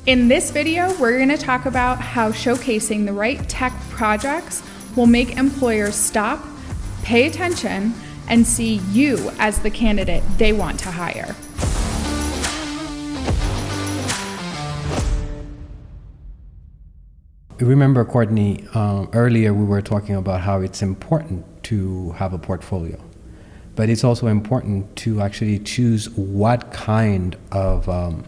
In this video, we're going to talk about how showcasing the right tech projects will make employers stop, pay attention, and see you as the candidate they want to hire. Remember, Courtney, earlier we were talking about how it's important to have a portfolio, but it's also important to actually choose what kind of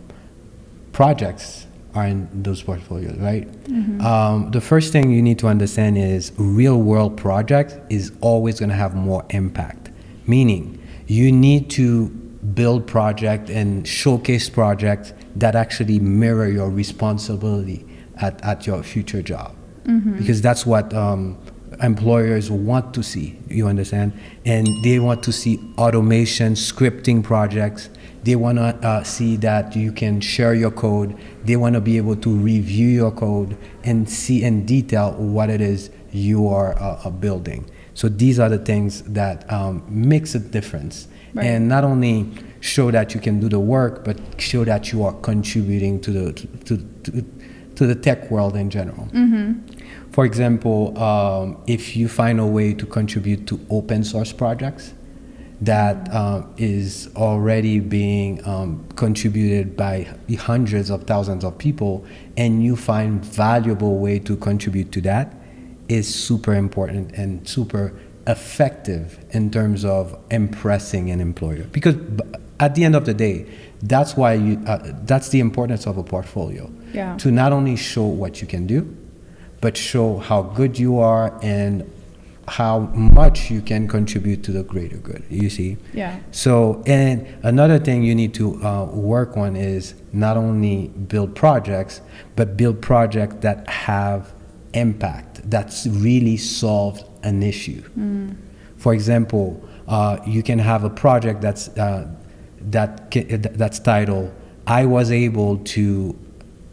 projects are in those portfolios, right? Mm-hmm. The first thing you need to understand is real world project is always going to have more impact, meaning you need to build project and showcase projects that actually mirror your responsibility at your future job. Mm-hmm. Because that's what employers want to see, you understand? And they want to see automation, scripting projects. They want to see that you can share your code. They want to be able to review your code and see in detail what it is you are building. So these are the things that makes a difference. Right. And not only show that you can do the work, but show that you are contributing to the tech world in general. Mm-hmm. For example, if you find a way to contribute to open source projects that is already being contributed by hundreds of thousands of people, and you find valuable way to contribute to that, is super important and super effective in terms of impressing an employer. Because at the end of the day, that's why that's the importance of a portfolio. Yeah. To not only show what you can do, but show how good you are and how much you can contribute to the greater good, you see? Yeah. So, and another thing you need to work on is not only build projects, but build projects that have impact, that's really solved an issue. Mm. For example, you can have a project that's titled, I was able to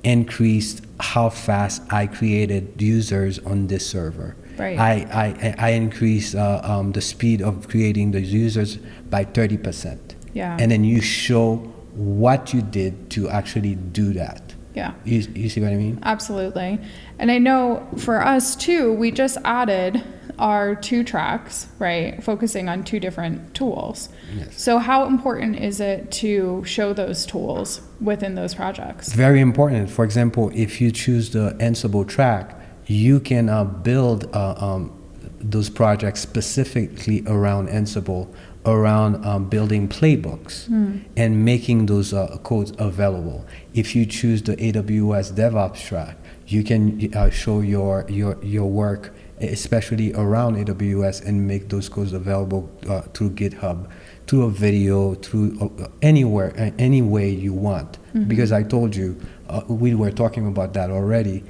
increase how fast I created users on this server. Right. I increased the speed of creating the users by 30%. Yeah. And then you show what you did to actually do that. Yeah. You see what I mean? Absolutely. And I know for us too, we just added our 2 tracks, right? Focusing on 2 different tools. Yes. So how important is it to show those tools within those projects? Very important. For example, if you choose the Ansible track, you can build those projects specifically around Ansible, around building playbooks and making those codes available. If you choose the AWS DevOps track, you can show your work, especially around AWS, and make those codes available through GitHub, through a video, through anywhere, any way you want. Mm-hmm. Because I told you, we were talking about that already.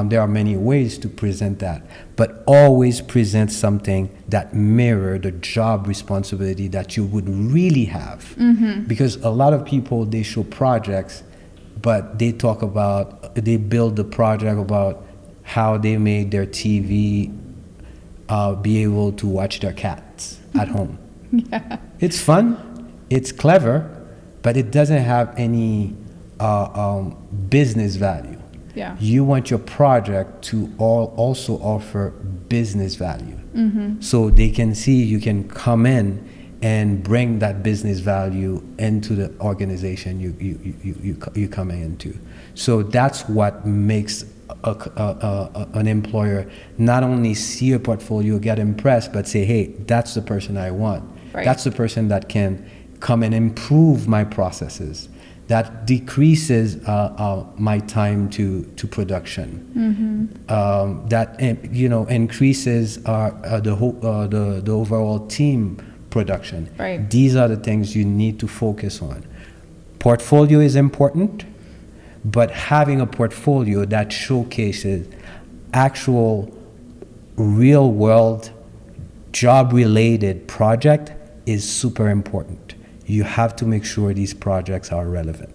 There are many ways to present that, but always present something that mirror the job responsibility that you would really have. Mm-hmm. Because a lot of people, they show projects, but they build the project about how they made their TV be able to watch their cats at home. Yeah. It's fun, it's clever, but it doesn't have any business value. Yeah. You want your project to also offer business value. Mm-hmm. So they can see you can come in and bring that business value into the organization you coming into. So that's what makes an employer not only see a portfolio, get impressed, but say, hey, that's the person I want. Right. That's the person that can come and improve my processes, that decreases my time to production, that increases the overall team production. Right. These are the things you need to focus on. Portfolio is important, but having a portfolio that showcases actual real world job related project is super important. You have to make sure these projects are relevant.